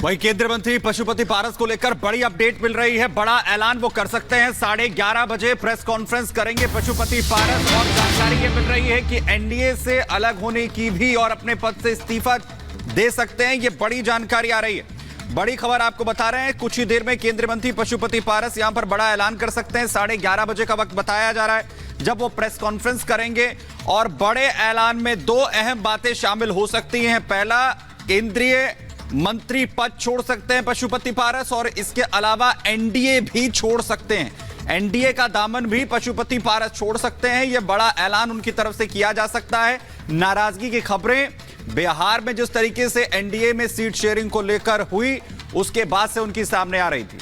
वही केंद्रीय मंत्री पशुपति पारस को लेकर बड़ी अपडेट मिल रही है। बड़ा ऐलान वो कर सकते हैं। 11:30 बजे प्रेस कॉन्फ्रेंस करेंगे पशुपति पारस और जानकारी ये मिल रही है कि एनडीए से अलग होने की भी और अपने पद से इस्तीफा दे सकते हैं। ये बड़ी जानकारी आ रही है। बड़ी खबर आपको बता रहे हैं। कुछ ही देर में केंद्रीय मंत्री पशुपति पारस यहां पर बड़ा ऐलान कर सकते हैं। 11:30 बजे का वक्त बताया जा रहा है जब वो प्रेस कॉन्फ्रेंस करेंगे और बड़े ऐलान में दो अहम बातें शामिल हो सकती हैं। पहला, केंद्रीय मंत्री पद छोड़ सकते हैं पशुपति पारस और इसके अलावा एनडीए भी छोड़ सकते हैं। एनडीए का दामन भी पशुपति पारस छोड़ सकते हैं। यह बड़ा ऐलान उनकी तरफ से किया जा सकता है। नाराजगी की खबरें बिहार में जिस तरीके से एनडीए में सीट शेयरिंग को लेकर हुई, उसके बाद से उनकी सामने आ रही थी।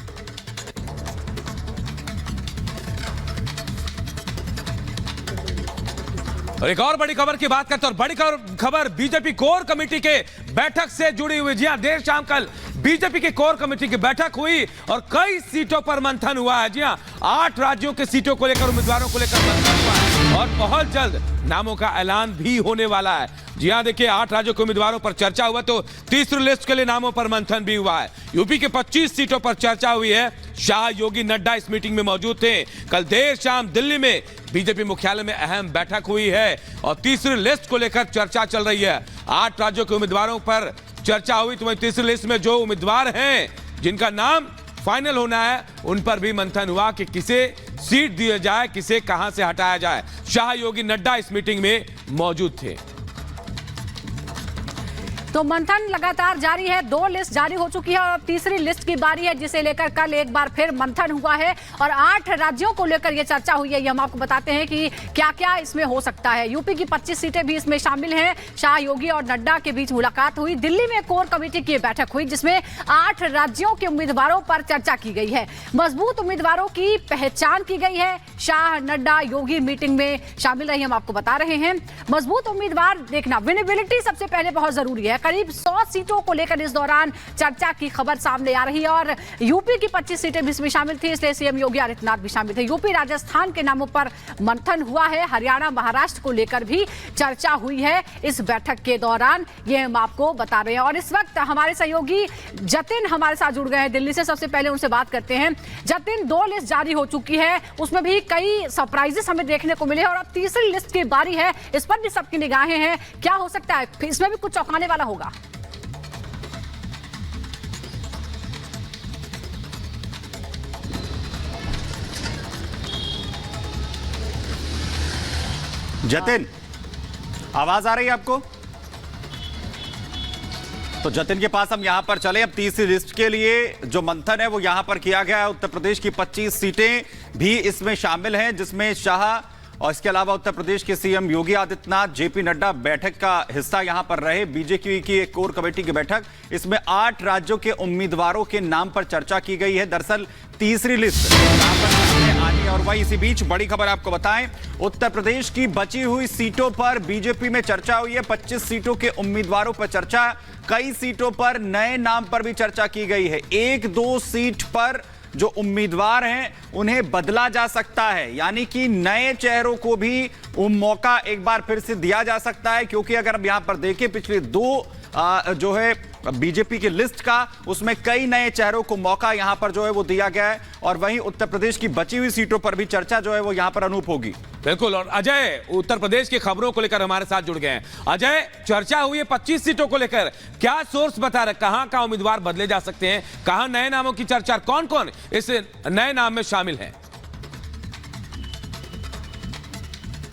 और एक और बड़ी खबर की बात करते हैं और बड़ी खबर बीजेपी कोर कमेटी के बैठक से जुड़ी हुई। जी हां, देर शाम कल बीजेपी की कोर कमेटी की बैठक हुई और कई सीटों पर मंथन हुआ है। जी हां, 8 राज्यों के सीटों को लेकर, उम्मीदवारों को लेकर मंथन हुआ है और बहुत जल्द नामों का ऐलान भी होने वाला है। जी हां, देखिए 8 राज्यों के उम्मीदवारों पर चर्चा हुआ तो तीसरी लिस्ट के लिए नामों पर मंथन भी हुआ है। यूपी के 25 सीटों पर चर्चा हुई है। शाह, योगी, नड्डा इस मीटिंग में मौजूद थे। कल देर शाम दिल्ली में बीजेपी मुख्यालय में अहम बैठक हुई है और तीसरी लिस्ट को लेकर चर्चा चल रही है। 8 राज्यों के उम्मीदवारों पर चर्चा हुई तो तीसरी लिस्ट में जो उम्मीदवार हैं, जिनका नाम फाइनल होना है, उन पर भी मंथन हुआ कि किसे सीट दिया जाए, किसे कहां से हटाया जाए। शाह, योगी, नड्डा इस मीटिंग में मौजूद थे। तो मंथन लगातार जारी है। 2 लिस्ट जारी हो चुकी है और अब तीसरी लिस्ट की बारी है, जिसे लेकर कल एक बार फिर मंथन हुआ है और 8 राज्यों को लेकर यह चर्चा हुई है। ये हम आपको बताते हैं कि क्या क्या इसमें हो सकता है। यूपी की 25 सीटें भी इसमें शामिल हैं। शाह, योगी और नड्डा के बीच मुलाकात हुई। दिल्ली में कोर कमेटी की बैठक हुई जिसमें 8 राज्यों के उम्मीदवारों पर चर्चा की गई है। मजबूत उम्मीदवारों की पहचान की गई है। शाह, नड्डा, योगी मीटिंग में शामिल रही, हम आपको बता रहे हैं। मजबूत उम्मीदवार देखना, विनेबिलिटी सबसे पहले बहुत जरूरी है। करीब 100 सीटों को लेकर इस दौरान चर्चा की खबर सामने आ रही है और यूपी की 25 सीटें भी इसमें शामिल थी, इसलिए सीएम योगी आदित्यनाथ भी शामिल थे। यूपी, राजस्थान के नामों पर मंथन हुआ है। हरियाणा, महाराष्ट्र को लेकर भी चर्चा हुई है इस बैठक के दौरान, ये हम आपको बता रहे हैं। और इस वक्त हमारे सहयोगी जतिन हमारे साथ जुड़ गए हैं दिल्ली से। सबसे पहले उनसे बात करते हैं। जतिन, 2 लिस्ट जारी हो चुकी है, उसमें भी कई सरप्राइजेस हमें देखने को मिले और अब तीसरी लिस्ट की बारी है, इस पर भी सबकी निगाहें हैं। क्या हो सकता है, इसमें भी कुछ चौंकाने वाला होगा? जतिन, आवाज आ रही है आपको? तो जतिन के पास हम यहां पर चले। अब तीसरी लिस्ट के लिए जो मंथन है वो यहां पर किया गया है। उत्तर प्रदेश की 25 सीटें भी इसमें शामिल हैं, जिसमें शाह और इसके अलावा उत्तर प्रदेश के सीएम योगी आदित्यनाथ, जेपी नड्डा बैठक का हिस्सा यहां पर रहे। बीजेपी की एक कोर कमेटी की बैठक, इसमें 8 राज्यों के उम्मीदवारों के नाम पर चर्चा की गई है। दरअसल तीसरी लिस्ट यहां पर आनी है और वही इसी बीच बड़ी खबर आपको बताएं, उत्तर प्रदेश की बची हुई सीटों पर बीजेपी में चर्चा हुई है। 25 सीटों के उम्मीदवारों पर चर्चा, कई सीटों पर नए नाम पर भी चर्चा की गई है। 1-2 सीट पर जो उम्मीदवार हैं उन्हें बदला जा सकता है, यानी कि नए चेहरों को भी मौका एक बार फिर से दिया जा सकता है। क्योंकि अगर अब यहां पर देखें पिछले 2 जो है बीजेपी की लिस्ट का, उसमें कई नए चेहरों को मौका यहां पर जो है वो दिया गया है और वहीं उत्तर प्रदेश की बची हुई सीटों पर भी चर्चा जो है वो यहां पर अनूप होगी। बिल्कुल। और अजय उत्तर प्रदेश की खबरों को लेकर हमारे साथ जुड़ गए हैं। अजय, चर्चा हुई है 25 सीटों को लेकर, क्या सोर्स बता रहे, कहां का उम्मीदवार बदले जा सकते हैं, कहां नए नामों की चर्चा, कौन कौन इस नए नाम में शामिल है?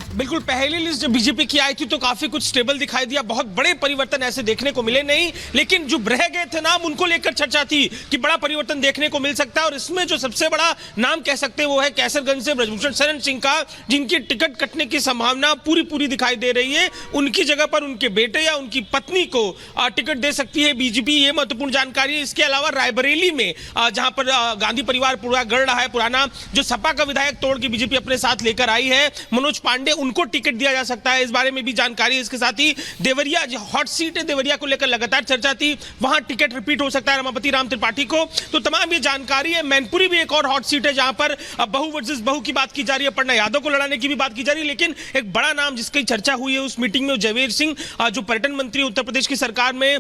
बिल्कुल, पहली लिस्ट जब बीजेपी की आई थी तो काफी कुछ स्टेबल दिखाई दिया, बहुत बड़े परिवर्तन ऐसे देखने को मिले नहीं, लेकिन जो रह गए थे नाम उनको लेकर चर्चा थी कि बड़ा परिवर्तन देखने को मिल सकता है। और इसमें जो सबसे बड़ा नाम कह सकते हैं वो है कैसरगंज से ब्रजभूषण शरण सिंह का, जिनकी टिकट कटने की संभावना पूरी दिखाई दे रही है। उनकी जगह पर उनके बेटे या उनकी पत्नी को टिकट दे सकती है बीजेपी, ये महत्वपूर्ण जानकारी है। इसके अलावा रायबरेली में जहां पर गांधी परिवार पूरा गढ़ रहा है पुराना, जो सपा का विधायक तोड़ के बीजेपी अपने साथ लेकर आई है, मनोज पांडे, उनको टिकट दिया जा सकता है, इस बारे में भी जानकारी है। इसके साथ ही देवरिया जो हॉट सीट है, देवरिया को लेकर लगातार चर्चा थी, वहां टिकट रिपीट हो सकता है रमापति राम त्रिपाठी को, तो तमाम ये जानकारी है। मैनपुरी भी एक और हॉट सीट है जहां पर बहू वर्सेस बहू की बात की जा रही है, अपर्णा यादव को लड़ाने की भी बात की जा रही है। लेकिन एक बड़ा नाम जिसकी चर्चा हुई है उस मीटिंग में, जयवीर सिंह, जो पर्यटन मंत्री उत्तर प्रदेश की सरकार में,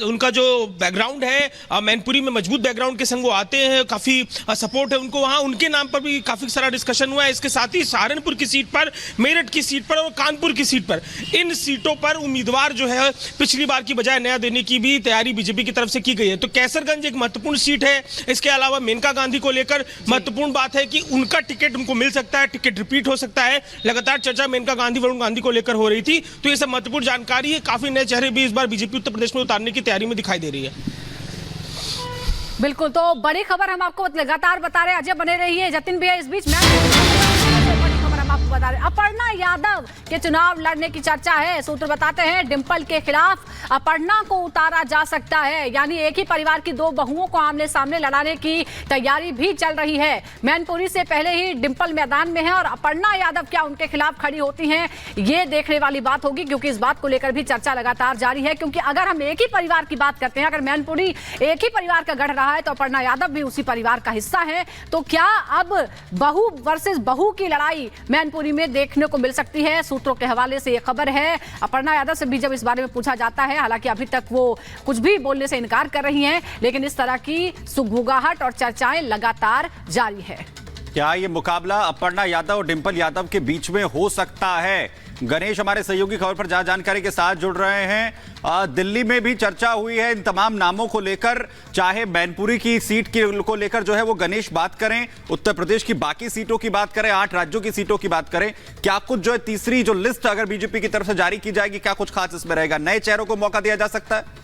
उनका जो बैकग्राउंड है मैनपुरी में मजबूत बैकग्राउंड के संग वो आते हैं, काफी सपोर्ट है उनको वहां, उनके नाम पर भी काफी सारा डिस्कशन हुआ है। इसके साथ ही सहारनपुर की सीट पर, मेरठ की सीट पर और कानपुर की सीट पर, इन सीटों पर उम्मीदवार जो है पिछली बार की बजाय नया देने की भी तैयारी बीजेपी की तरफ से की गई है। तो कैसरगंज एक महत्वपूर्ण सीट है। इसके अलावा मेनका गांधी को लेकर महत्वपूर्ण बात है कि उनका टिकट उनको मिल सकता है, टिकट रिपीट हो सकता है। लगातार चर्चा मेनका गांधी, वरुण गांधी को लेकर हो रही थी, तो ये सब महत्वपूर्ण जानकारी है। काफी नए चेहरे भी इस बार बीजेपी उत्तर प्रदेश में उतारने की तैयारी में दिखाई दे रही है। बिल्कुल, तो बड़ी खबर हम आपको लगातार बता रहे हैं, अजय बने रहिए। जतिन भैया इस बीच आपको बता रहे, अपर्णा यादव के चुनाव लड़ने की चर्चा है। सूत्र बताते हैं डिंपल के खिलाफ अपर्णा को उतारा जा सकता है, यानी एक ही परिवार की दो बहुओं को आमने सामने लड़ाने की तैयारी भी चल रही है। मैनपुरी से पहले ही डिंपल मैदान में है और अपर्णा यादव क्या उनके खिलाफ खड़ी होती हैं, ये देखने वाली बात होगी, क्योंकि इस बात को लेकर भी चर्चा लगातार जारी है। क्योंकि अगर हम एक ही परिवार की बात करते हैं, अगर मैनपुरी एक ही परिवार का गढ़ रहा है तो अपर्णा यादव भी उसी परिवार का हिस्सा है, तो क्या अब बहू वर्सेस बहू की लड़ाई मैनपुरी में देखने को मिल सकती है? सूत्रों के हवाले से यह खबर है। अपर्णा यादव से भी जब इस बारे में पूछा जाता है, हालांकि अभी तक वो कुछ भी बोलने से इनकार कर रही हैं, लेकिन इस तरह की सुगबुगाहट और चर्चाएं लगातार जारी है। क्या ये मुकाबला अपर्णा यादव और डिंपल यादव के बीच में हो सकता है? गणेश हमारे सहयोगी खबर पर ज्यादा जानकारी के साथ जुड़ रहे हैं। दिल्ली में भी चर्चा हुई है इन तमाम नामों को लेकर, चाहे मैनपुरी की सीट को लेकर जो है वो गणेश बात करें, उत्तर प्रदेश की बाकी सीटों की बात करें, 8 राज्यों की सीटों की बात करें, क्या कुछ जो है तीसरी जो लिस्ट अगर बीजेपी की तरफ से जारी की जाएगी, क्या कुछ खास इसमें रहेगा? नए चेहरों को मौका दिया जा सकता है?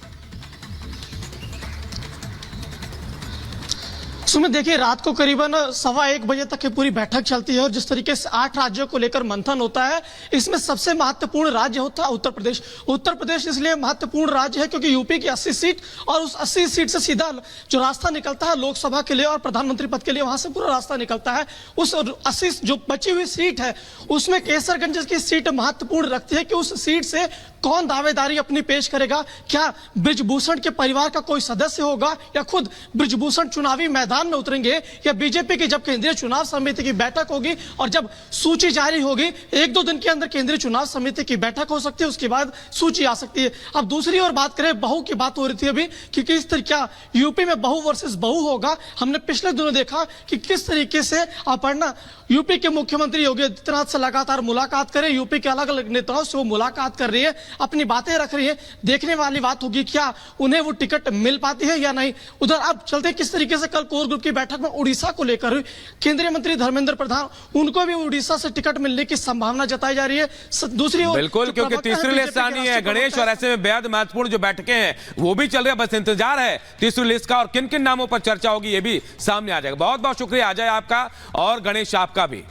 सुमित, देखिए रात को करीबन 1:15 बजे तक ये पूरी बैठक चलती है और जिस तरीके से 8 राज्यों को लेकर मंथन होता है, इसमें सबसे महत्वपूर्ण राज्य होता है उत्तर प्रदेश। उत्तर प्रदेश इसलिए महत्वपूर्ण राज्य है क्योंकि यूपी की 80 सीट और उस 80 सीट से सीधा जो रास्ता निकलता है लोकसभा के लिए और प्रधानमंत्री पद के लिए, वहां से पूरा रास्ता निकलता है। उस 80 जो बची हुई सीट है उसमें केसरगंज की सीट महत्वपूर्ण रखती है कि उस सीट से कौन दावेदारी अपनी पेश करेगा। क्या बृजभूषण के परिवार का कोई सदस्य होगा या खुद बृजभूषण चुनावी मैदान में उतरेंगे, या बीजेपी की जब केंद्रीय चुनाव समिति की बैठक होगी और जब सूची जारी होगी 1-2 दिन के अंदर केंद्रीय चुनाव समिति की बैठक हो सकती है, उसके बाद सूची आ सकती है। अब दूसरी ओर बात करें, बहू की बात हो रही थी अभी कि किस तरीके यूपी में बहू वर्सेस बहू होगा। हमने पिछले दिनों देखा कि किस तरीके से अपर्णा यूपी के मुख्यमंत्री योगी आदित्यनाथ से लगातार मुलाकात करें, यूपी के अलग अलग नेताओं से वो मुलाकात कर रही है, अपनी बातें रख रही है। देखने वाली बात होगी क्या उन्हें वो टिकट मिल पाती है या नहीं। उधर अब चलते किस तरीके से कल कोर ग्रुप की बैठक में उड़ीसा को लेकर हुई, केंद्रीय मंत्री धर्मेंद्र प्रधान, उनको भी उड़ीसा से टिकट मिलने की संभावना जताई जा रही है। दूसरी ओर बिल्कुल, क्योंकि तीसरी लिस्ट आनी है गणेश, और ऐसे में बेहद महत्वपूर्ण जो बैठकें हैं वो भी चल रही है। बस इंतजार है तीसरी लिस्ट का और किन किन नामों पर चर्चा होगी ये भी सामने आ जाएगा। बहुत बहुत शुक्रिया अजय आपका और गणेश आपका भी।